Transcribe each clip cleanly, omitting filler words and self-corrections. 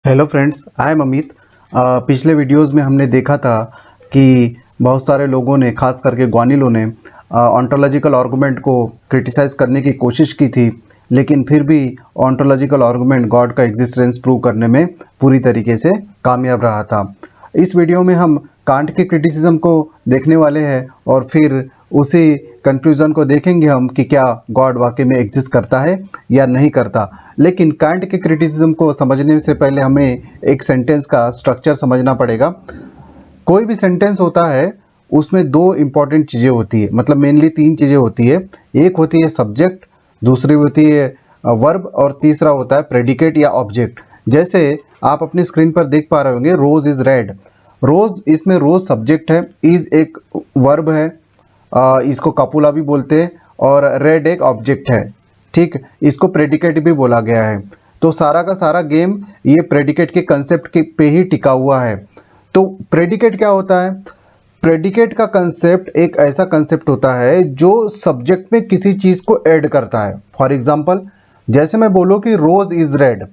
Hello friends, I am Amit. पिछले videos में हमने देखा था कि बहुत सारे लोगों ने, खास करके ग्वानिलों ने ऑन्टोलॉजिकल आर्गुमेंट को क्रिटिसाइज करने की कोशिश की थी, लेकिन फिर भी ऑन्टोलॉजिकल आर्गुमेंट गॉड का एग्जिस्टेंस प्रूव करने में पूरी तरीके से कामयाब रहा था। इस वीडियो में हम कांट के क्रिटिसिज्म को देखने वाले हैं और फिर उसी कंक्लूजन को देखेंगे हम कि क्या गॉड वाकई में एग्जिस्ट करता है या नहीं करता। लेकिन कांट के क्रिटिसिज्म को समझने से पहले हमें एक सेंटेंस का स्ट्रक्चर समझना पड़ेगा। कोई भी सेंटेंस होता है उसमें दो इंपॉर्टेंट चीज़ें होती है, मतलब मेनली तीन चीज़ें होती है। एक होती है सब्जेक्ट, दूसरी होती है वर्ब और तीसरा होता है प्रेडिकेट या ऑब्जेक्ट। जैसे आप अपनी स्क्रीन पर देख पा रहे होंगे, रोज इज रेड। रोज, इसमें रोज सब्जेक्ट है, इज एक वर्ब है, इसको कपूला भी बोलते हैं, और रेड एक ऑब्जेक्ट है। ठीक, इसको प्रेडिकेट भी बोला गया है। तो सारा का सारा गेम ये प्रेडिकेट के कंसेप्ट के पे ही टिका हुआ है। तो प्रेडिकेट क्या होता है? प्रेडिकेट का कंसेप्ट एक ऐसा कंसेप्ट होता है जो सब्जेक्ट में किसी चीज को ऐड करता है। फॉर एग्जाम्पल, जैसे मैं बोलूं कि रोज इज रेड,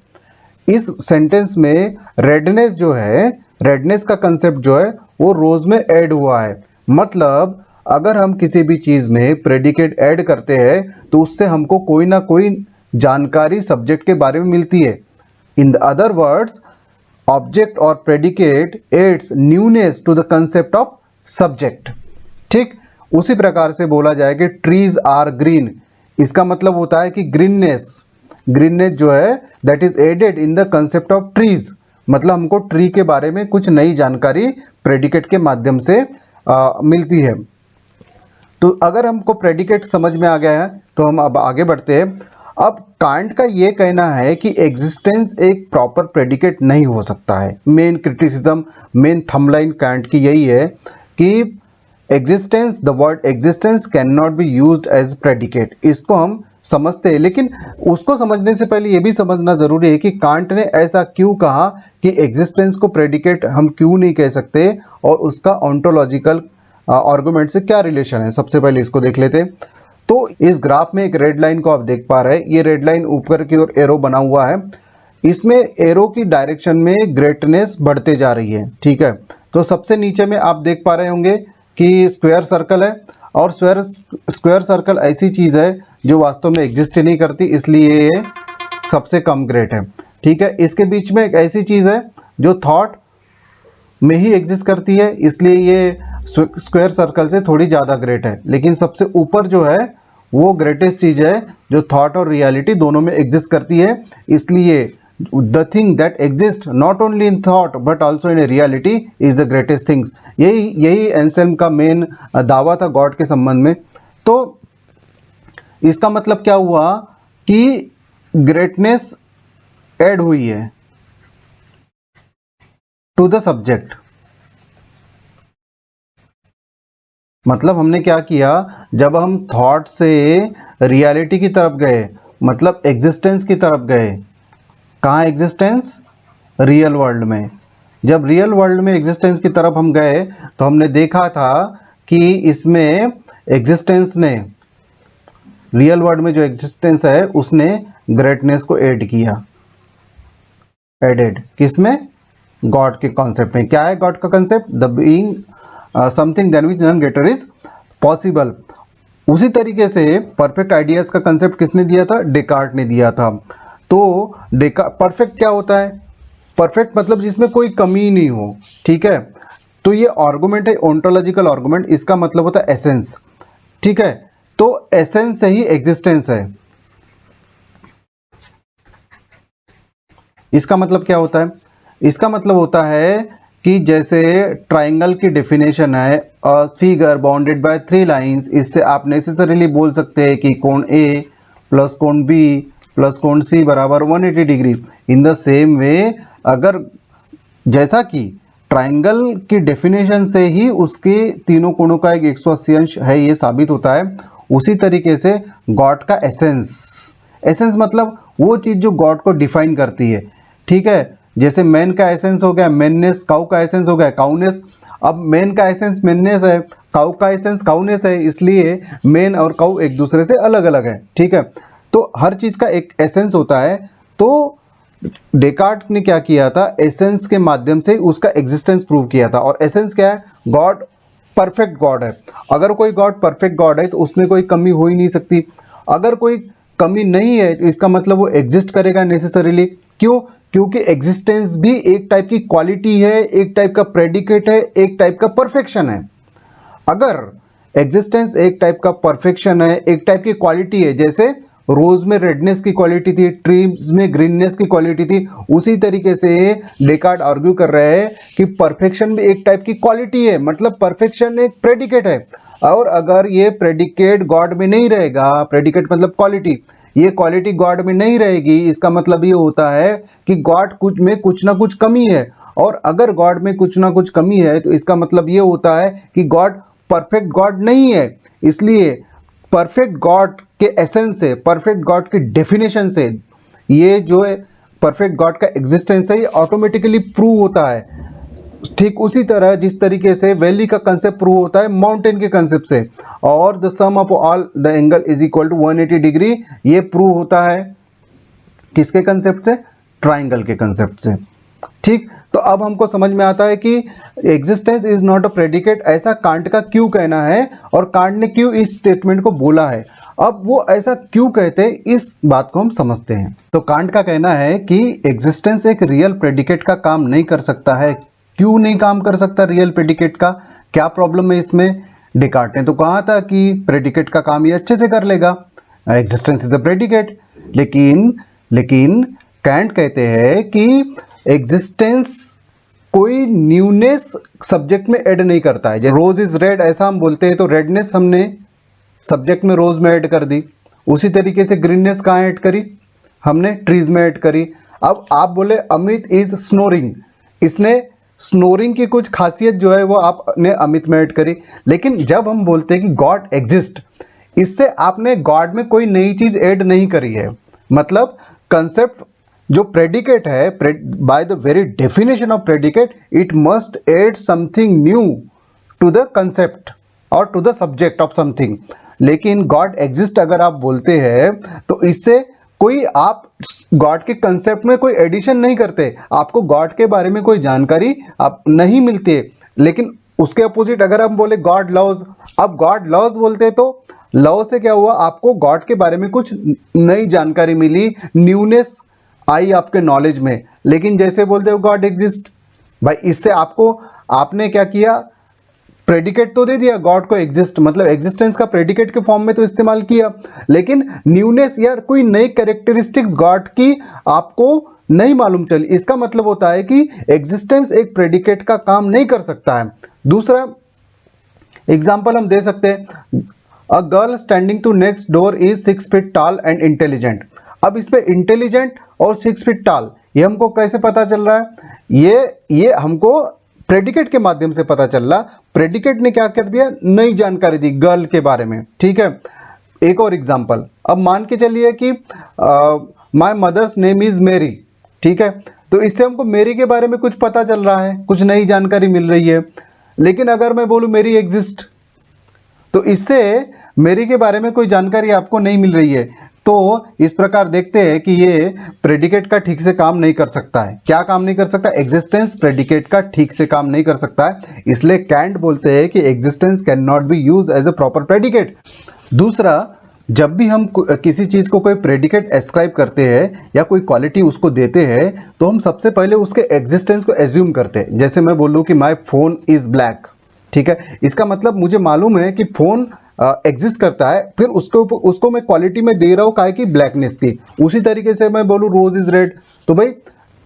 इस सेंटेंस में रेडनेस जो है, रेडनेस का कंसेप्ट जो है वो रोज में ऐड हुआ है। मतलब अगर हम किसी भी चीज में प्रेडिकेट ऐड करते हैं तो उससे हमको कोई ना कोई जानकारी सब्जेक्ट के बारे में मिलती है। In the other words, object और predicate adds newness to the concept of subject. ठीक, उसी प्रकार से बोला जाए कि ट्रीज आर ग्रीन, इसका मतलब होता है कि ग्रीननेस, ग्रीननेस जो है that is added in the concept of trees. मतलब हमको ट्री के बारे में कुछ नई जानकारी प्रेडिकेट के माध्यम से मिलती है। तो अगर हमको प्रेडिकेट समझ में आ गया है तो हम अब आगे बढ़ते हैं। अब कांट का ये कहना है कि एग्जिस्टेंस एक प्रॉपर प्रेडिकेट नहीं हो सकता है। मेन क्रिटिसिज्म, मेन थंबलाइन कांट की यही है कि existence, the word existence can not be used as predicate. इसको हम समझते हैं, लेकिन उसको समझने से पहले ये भी समझना जरूरी है कि कांट ने ऐसा क्यों कहा कि एग्जिस्टेंस को प्रेडिकेट हम क्यों नहीं कह सकते, और उसका ऑन्टोलॉजिकल आर्गुमेंट से क्या रिलेशन है। सबसे पहले इसको देख लेते हैं। तो इस ग्राफ में एक रेड लाइन को आप देख पा रहे हैं, ये रेड लाइन ऊपर की ओर एरो बना हुआ है। इसमें एरो की डायरेक्शन में ग्रेटनेस बढ़ते जा रही है। ठीक है, तो सबसे नीचे में आप देख पा रहे होंगे कि स्क्वायर सर्कल है, और स्क्वायर सर्कल ऐसी चीज है जो वास्तव में एग्जिस्ट ही नहीं करती, इसलिए ये सबसे कम ग्रेट है। ठीक है, इसके बीच में एक ऐसी चीज है जो थॉट में ही एग्जिस्ट करती है, इसलिए ये स्क्वायर सर्कल से थोड़ी ज्यादा ग्रेट है। लेकिन सबसे ऊपर जो है वो ग्रेटेस्ट चीज है जो थॉट और रियलिटी दोनों में एग्जिस्ट करती है, इसलिए the thing that exist not only in thought but also in reality is the greatest things. यही एंसेल्म का मेन दावा था गॉड के संबंध में। तो इसका मतलब क्या हुआ कि ग्रेटनेस ऐड हुई है टू द सब्जेक्ट। मतलब हमने क्या किया, जब हम थॉट से रियलिटी की तरफ गए, मतलब एग्जिस्टेंस की तरफ गए। कहाँ एग्जिस्टेंस? रियल वर्ल्ड में। जब रियल वर्ल्ड में एग्जिस्टेंस की तरफ हम गए तो हमने देखा था कि इसमें एग्जिस्टेंस ने, रियल वर्ल्ड में जो एग्जिस्टेंस है उसने ग्रेटनेस को ऐड किया। एडेड किसमें? गॉड के कॉन्सेप्ट में। क्या है गॉड का concept? The being something than which none greater is possible. उसी तरीके से परफेक्ट आइडियाज का कंसेप्ट किसने दिया था? डेकार्ट ने दिया था। तो परफेक्ट क्या होता है? परफेक्ट मतलब जिसमें कोई कमी नहीं हो। ठीक है, तो ये आर्गुमेंट है ओंटोलॉजिकल आर्गुमेंट, इसका मतलब होता है एसेंस। ठीक है, तो एसेंस से ही एग्जिस्टेंस है। इसका मतलब क्या होता है? इसका मतलब होता है कि जैसे ट्राइंगल की डेफिनेशन है, फिगर बाउंडेड बाय 3 लाइंस, इससे आप नेसेसरीली बोल सकते हैं कि कोण ए प्लस कोण बी प्लस कोण सी बराबर 180 degree. In the same way, अगर जैसा कि ट्राइंगल की डेफिनेशन से ही उसके तीनों कोणों का एक 180 अंश है ये साबित होता है, उसी तरीके से गॉड का एसेंस, एसेंस मतलब वो चीज जो गॉड को डिफाइन करती है। ठीक है, जैसे मैन का एसेंस हो गया मैननेस, काउ का एसेंस हो गया काउनेस। अब मैन का एसेंस मैननेस है, काउ का एसेंस काउनेस है, इसलिए मैन और काउ एक दूसरे से अलग अलग है। ठीक है, तो हर चीज का एक एसेंस होता है। तो डेकार्ट ने क्या किया था, एसेंस के माध्यम से उसका एग्जिस्टेंस प्रूव किया था। और एसेंस क्या है, गॉड, परफेक्ट गॉड है। अगर कोई गॉड परफेक्ट गॉड है तो उसमें कोई कमी हो ही नहीं सकती। अगर कोई कमी नहीं है तो इसका मतलब वो एग्जिस्ट करेगा नेसेसरीली। क्यों? क्योंकि एग्जिस्टेंस भी एक टाइप की क्वालिटी है, एक टाइप का प्रेडिकेट है, एक टाइप का परफेक्शन है। अगर एग्जिस्टेंस एक टाइप का परफेक्शन है, एक टाइप की क्वालिटी है, जैसे रोज में रेडनेस की क्वालिटी थी, ट्रीज में ग्रीननेस की क्वालिटी थी, उसी तरीके से डेकार्ट आर्ग्यू कर रहे हैं कि परफेक्शन भी एक टाइप की क्वालिटी है, मतलब परफेक्शन एक प्रेडिकेट है। और अगर ये प्रेडिकेट गॉड में नहीं रहेगा, प्रेडिकेट मतलब क्वालिटी, ये क्वालिटी गॉड में नहीं रहेगी, इसका मतलब ये होता है कि गॉड कुछ में कुछ ना कुछ कमी है। और अगर गॉड में कुछ ना कुछ कमी है तो इसका मतलब ये होता है कि गॉड परफेक्ट गॉड नहीं है। इसलिए परफेक्ट गॉड के एसेंस से, परफेक्ट गॉड की डेफिनेशन से ये जो है परफेक्ट गॉड का एग्जिस्टेंस है, ये ऑटोमेटिकली प्रूव होता है। ठीक उसी तरह जिस तरीके से वैली का कंसेप्ट प्रूव होता है माउंटेन के कंसेप्ट से, और the sum of all the angle is equal to 180 degree, ये प्रूव होता है किसके कंसेप्ट से, ट्राइंगल के कंसेप्ट से। ठीक, तो अब हमको समझ में आता है कि existence is not a predicate, ऐसा कांट का क्यों कहना है और कांट ने क्यों इस स्टेटमेंट को बोला है। अब वो ऐसा क्यों कहते हैं इस बात को हम समझते हैं। तो कांट का कहना है कि एग्जिस्टेंस एक रियल प्रेडिकेट का काम नहीं कर सकता है। क्यों नहीं काम कर सकता रियल प्रेडिकेट का, क्या प्रॉब्लम है इसमें? डेकार्ट ने तो कहा था कि प्रेडिकेट का काम ये अच्छे से कर लेगा, एग्जिस्टेंस इज अ प्रेडिकेट। लेकिन कांट कहते हैं कि एग्जिस्टेंस कोई न्यूनेस सब्जेक्ट में ऐड नहीं करता है। जैसे रोज इज रेड ऐसा हम बोलते हैं तो रेडनेस हमने सब्जेक्ट में रोज में ऐड कर दी, उसी तरीके से ग्रीननेस कहाँ ऐड करी, हमने ट्रीज में ऐड करी। अब आप बोले अमित इज स्नोरिंग, इसने स्नोरिंग की कुछ खासियत जो है वो आपने अमित में ऐड करी। लेकिन जब हम बोलते हैं कि गॉड एग्जिस्ट, इससे आपने गॉड में कोई नई चीज ऐड नहीं करी है। मतलब कंसेप्ट जो प्रेडिकेट है, by the very definition of predicate it must add something new to the concept और to the subject of something. लेकिन गॉड एग्जिस्ट अगर आप बोलते हैं तो इससे कोई आप गॉड के कंसेप्ट में कोई एडिशन नहीं करते, आपको गॉड के बारे में कोई जानकारी आप नहीं मिलती है। लेकिन उसके अपोजिट अगर हम बोले गॉड लव्स, अब गॉड लव्स बोलते तो लव से क्या हुआ, आपको गॉड के बारे में कुछ नई जानकारी मिली, न्यूनेस आई आपके नॉलेज में। लेकिन जैसे बोलते हो गॉड एग्जिस्ट, भाई इससे आपने क्या किया, प्रेडिकेट तो दे दिया गॉड को एग्जिस्ट, मतलब एग्जिस्टेंस का प्रेडिकेट के फॉर्म में तो इस्तेमाल किया, लेकिन न्यूनेस या कोई नई कैरेक्टरिस्टिक्स गॉड की आपको नहीं मालूम चली। इसका मतलब होता है कि एग्जिस्टेंस एक प्रेडिकेट का काम नहीं कर सकता है। दूसरा एग्जाम्पल हम दे सकते हैं, a girl standing to next door is 6 feet tall and intelligent. अब इस पे इंटेलिजेंट और 6 फीट टॉल ये हमको कैसे पता चल रहा है, ये हमको प्रेडिकेट के माध्यम से पता चल रहा। प्रेडिकेट ने क्या कर दिया, नई जानकारी दी गर्ल के बारे में। ठीक है, एक और एग्जांपल, अब मान के चलिए कि माय मदर्स नेम इज मेरी। ठीक है, तो इससे हमको मेरी के बारे में कुछ पता चल रहा है, कुछ नई जानकारी मिल रही है। लेकिन अगर मैं बोलूं मेरी एग्जिस्ट, तो इससे मेरी के बारे में कोई जानकारी आपको नहीं मिल रही है। तो इस प्रकार देखते हैं कि ये प्रेडिकेट का ठीक से काम नहीं कर सकता है। क्या काम नहीं कर सकता, एग्जिस्टेंस प्रेडिकेट का ठीक से काम नहीं कर सकता है। इसलिए कैंट बोलते हैं कि existence can not be use as a proper predicate. दूसरा, जब भी हम किसी चीज को कोई प्रेडिकेट एस्क्राइब करते हैं या कोई क्वालिटी उसको देते हैं तो हम सबसे पहले उसके एग्जिस्टेंस को एज्यूम करते हैं। जैसे मैं बोलूं कि माय फोन इज ब्लैक, ठीक है, इसका मतलब मुझे मालूम है कि फोन एग्जिस्ट करता है, फिर उसको मैं क्वालिटी में दे रहा हूँ काहे की, ब्लैकनेस की। उसी तरीके से मैं बोलूँ रोज इज रेड, तो भाई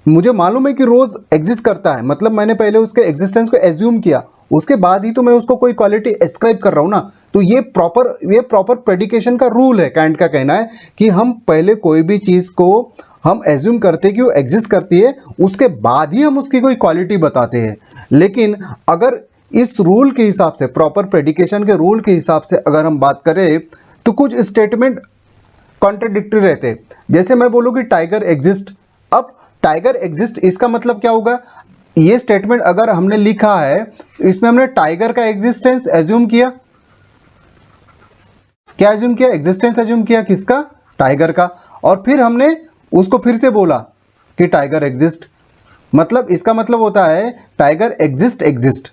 मुझे मालूम है कि रोज एग्जिस्ट करता है, मतलब मैंने पहले उसके एग्जिस्टेंस को एज्यूम किया, उसके बाद ही तो मैं उसको कोई क्वालिटी एस्क्राइब कर रहा हूँ ना। तो ये प्रॉपर प्रेडिकेशन का रूल है। कैंट का कहना है कि हम पहले कोई भी चीज को हम एज्यूम करते हैं कि वो एग्जिस्ट करती है, उसके बाद ही हम उसकी कोई क्वालिटी बताते हैं। लेकिन अगर इस रूल के हिसाब से, प्रॉपर प्रेडिकेशन के रूल के हिसाब से अगर हम बात करें तो कुछ स्टेटमेंट कॉन्ट्रडिक्टरी रहते हैं। जैसे मैं बोलूं कि टाइगर एग्जिस्ट, अब टाइगर एग्जिस्ट इसका मतलब क्या होगा, ये स्टेटमेंट अगर हमने लिखा है इसमें हमने टाइगर का एग्जिस्टेंस एज्यूम किया, क्या एज्यूम किया, एग्जिस्टेंस एज्यूम किया, किसका, टाइगर का, और फिर हमने उसको फिर से बोला कि टाइगर एग्जिस्ट, मतलब इसका मतलब होता है टाइगर एग्जिस्ट।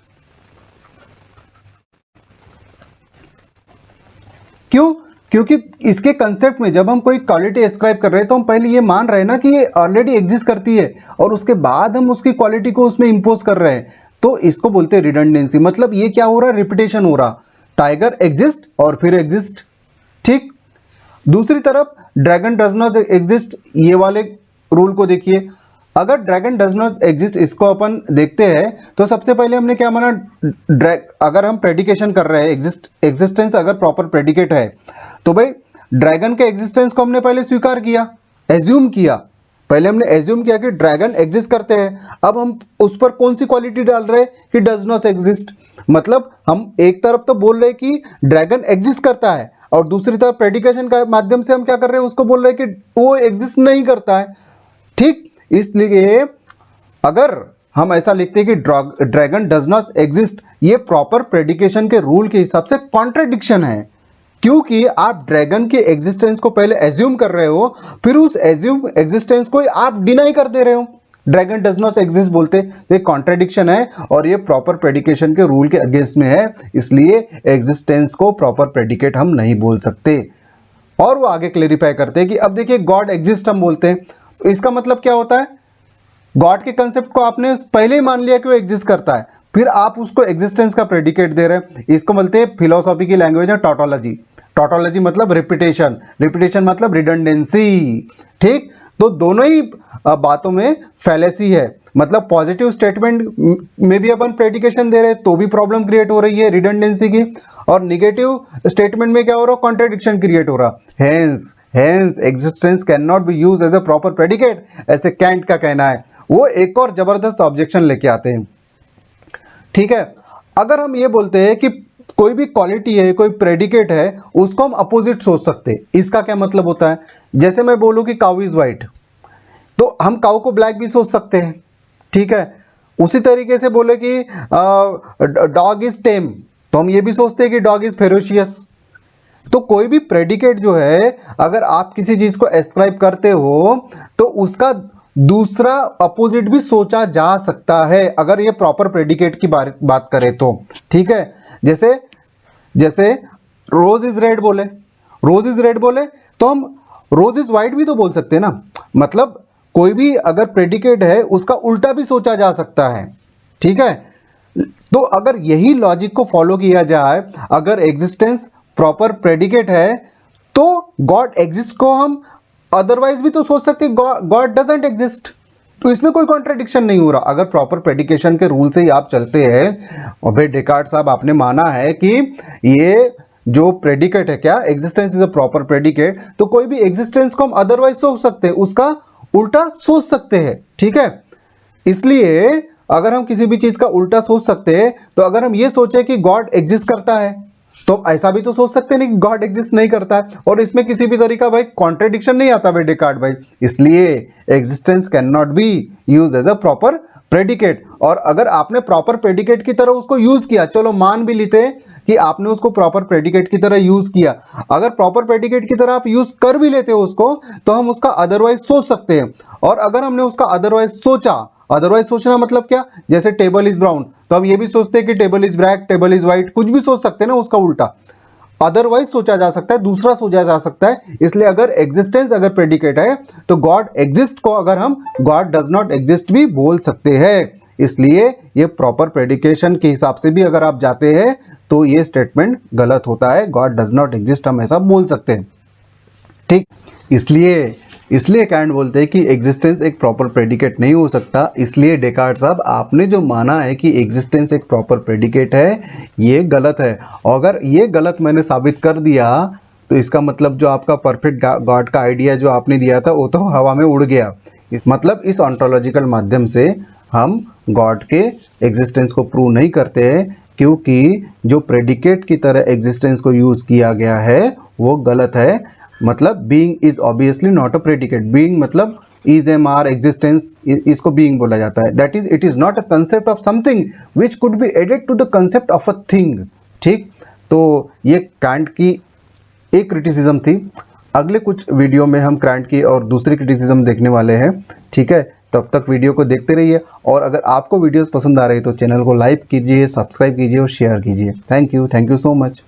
क्यों? क्योंकि इसके कंसेप्ट में जब हम कोई क्वालिटी एस्क्राइब कर रहे हैं तो हम पहले ये मान रहे हैं ना कि ये ऑलरेडी एग्जिस्ट करती है और उसके बाद हम उसकी क्वालिटी को उसमें इंपोज कर रहे हैं, तो इसको बोलते हैं रिडंडेंसी। मतलब ये क्या हो रहा है, रिपीटेशन हो रहा, टाइगर एग्जिस्ट और फिर एग्जिस्ट। ठीक, दूसरी तरफ ड्रैगन डज नॉट एग्जिस्ट, ये वाले रूल को देखिए। अगर ड्रैगन डज नॉट एग्जिस्ट इसको अपन देखते हैं तो सबसे पहले हमने क्या माना, अगर हम प्रेडिकेशन कर रहे हैं, एग्जिस्टेंस अगर प्रॉपर प्रेडिकेट है तो भाई ड्रैगन के एग्जिस्टेंस को हमने पहले स्वीकार किया, एज्यूम किया, पहले हमने एज्यूम किया कि ड्रैगन एग्जिस्ट करते हैं। अब हम उस पर कौन सी क्वालिटी डाल रहे हैं कि डज नॉट एग्जिस्ट, मतलब हम एक तरफ तो बोल रहे हैं कि ड्रैगन एग्जिस्ट करता है और दूसरी तरफ प्रेडिकेशन का माध्यम से हम क्या कर रहे हैं, उसको बोल रहे हैं कि वो एग्जिस्ट नहीं करता है। ठीक, इसलिए अगर हम ऐसा लिखते हैं कि ड्रैगन डज नॉट एग्जिस्ट, ये प्रॉपर प्रेडिकेशन के रूल के हिसाब से कॉन्ट्रडिक्शन है, क्योंकि आप ड्रैगन के एग्जिस्टेंस को पहले एज्यूम कर रहे हो, फिर उस एज्यूम एग्जिस्टेंस को आप डिनाई कर दे रहे हो, ड्रैगन डज नॉट एग्जिस्ट बोलते, ये कॉन्ट्रडिक्शन है और ये प्रॉपर प्रेडिकेशन के रूल के अगेंस्ट में है, इसलिए एग्जिस्टेंस को प्रॉपर प्रेडिकेट हम नहीं बोल सकते। और वो आगे क्लेरिफाई करते हैं कि अब देखिए गॉड एग्जिस्ट हम बोलते हैं, तो इसका मतलब क्या होता है, गॉड के कंसेप्ट को आपने पहले ही मान लिया कि वो एग्जिस्ट करता है, फिर आप उसको एग्जिस्टेंस का प्रेडिकेट दे रहे हैं। इसको बोलते हैं फिलोसॉफी की लैंग्वेज में टॉटोलॉजी। टॉटोलॉजी मतलब रिपीटेशन, रिपीटेशन मतलब रिडंडेंसी। ठीक, तो दोनों ही बातों में फैलेसी है, मतलब पॉजिटिव स्टेटमेंट में भी अपन प्रेडिकेशन दे रहे हैं तो भी प्रॉब्लम क्रिएट हो रही है रिडंडेंसी की, और निगेटिव स्टेटमेंट में क्या हो रहा है, कॉन्ट्रडिक्शन क्रिएट हो रहा। Hence existence can not be use as a proper predicate, ऐसे कैंट का कहना है। वो एक और जबरदस्त ऑब्जेक्शन लेके आते हैं। ठीक है, अगर हम ये बोलते हैं कि कोई भी क्वालिटी है, कोई प्रेडिकेट है, उसको हम अपोजिट सोच सकते हैं, इसका क्या मतलब होता है, जैसे मैं बोलूं कि काउ इज व्हाइट, तो हम काउ को ब्लैक भी सोच सकते हैं। ठीक है, उसी तरीके से बोले कि डॉग इज टेम, तो हम ये भी सोचते हैं कि डॉग इज फेरोशियस। तो कोई भी प्रेडिकेट जो है, अगर आप किसी चीज को एस्क्राइब करते हो तो उसका दूसरा अपोजिट भी सोचा जा सकता है, अगर ये प्रॉपर प्रेडिकेट की बात करें तो। ठीक है, जैसे रोज इज रेड बोले, रोज इज रेड बोले तो हम रोज इज व्हाइट भी तो बोल सकते हैं ना, मतलब कोई भी अगर प्रेडिकेट है उसका उल्टा भी सोचा जा सकता है। ठीक है, तो अगर यही लॉजिक को फॉलो किया जाए, अगर एग्जिस्टेंस प्रॉपर प्रेडिकेट है तो गॉड एग्जिस्ट को हम अदरवाइज भी तो सोच सकते हैं गॉड डजंट एग्जिस्ट, तो इसमें कोई कॉन्ट्रडिक्शन नहीं हो रहा। अगर प्रॉपर प्रेडिकेशन के रूल से ही आप चलते हैं, और भाई डेकार्ट साहब आपने माना है कि ये जो प्रेडिकेट है, क्या existence is a proper predicate, तो कोई भी एग्जिस्टेंस को हम अदरवाइज सोच सकते हैं, उसका उल्टा सोच सकते हैं। ठीक है, इसलिए अगर हम किसी भी चीज का उल्टा सोच सकते हैं, तो अगर हम ये सोचे कि गॉड एग्जिस्ट करता है तो ऐसा भी तो सोच सकते नहीं कि गॉड एग्जिस्ट नहीं करता है, और इसमें किसी भी तरीका भाई कॉन्ट्रडिक्शन नहीं आता भाई डेकार्ट भाई, इसलिए existence can not be use as a proper predicate. और अगर आपने प्रॉपर प्रेडिकेट की तरह उसको यूज किया, चलो मान भी लेते कि आपने उसको प्रॉपर प्रेडिकेट की तरह यूज किया, अगर प्रॉपर प्रेडिकेट की तरह आप यूज कर भी लेते हो उसको, तो हम उसका अदरवाइज सोच सकते हैं। और अगर हमने उसका अदरवाइज सोचा, अदरवाइज सोचना मतलब क्या, जैसे टेबल इज ब्राउन, तो हम ये भी सोचते हैं कि table is black, table is white, कुछ भी सोच सकते हैं ना उसका उल्टा, अदरवाइज सोचा जा सकता है, दूसरा सोचा जा सकता है। इसलिए अगर एग्जिस्टेंस अगर प्रेडिकेट है तो गॉड एग्जिस्ट को अगर हम गॉड डज नॉट एग्जिस्ट भी बोल सकते हैं। इसलिए ये प्रॉपर प्रेडिकेशन के हिसाब से भी अगर आप जाते हैं तो ये स्टेटमेंट गलत होता है, गॉड डज नॉट एग्जिस्ट हम ऐसा बोल सकते हैं। ठीक, इसलिए कैंट बोलते हैं कि एग्जिस्टेंस एक प्रॉपर प्रेडिकेट नहीं हो सकता। इसलिए डेकार्ट साहब आपने जो माना है कि एग्जिस्टेंस एक प्रॉपर प्रेडिकेट है, ये गलत है। और अगर ये गलत मैंने साबित कर दिया तो इसका मतलब जो आपका परफेक्ट गॉड का आइडिया जो आपने दिया था वो तो हवा में उड़ गया। इस ऑन्टोलॉजिकल माध्यम से हम गॉड के एग्जिस्टेंस को प्रूव नहीं करते हैं, क्योंकि जो प्रेडिकेट की तरह एग्जिस्टेंस को यूज किया गया है वो गलत है। मतलब being is obviously not a predicate, being मतलब इज एम आर एग्जिस्टेंस, इसको बीइंग बोला जाता है, that is it is not a concept of something which could be added to the concept of a thing. ठीक, तो ये can't की एक क्रिटिसिज्म थी। अगले कुछ वीडियो में हम क्रांट की और दूसरी क्रिटिसिज्म देखने वाले हैं। ठीक है, तब तक वीडियो को देखते रहिए, और अगर आपको वीडियोस पसंद आ रही है तो चैनल को लाइक कीजिए, सब्सक्राइब कीजिए और शेयर कीजिए। Thank you so much.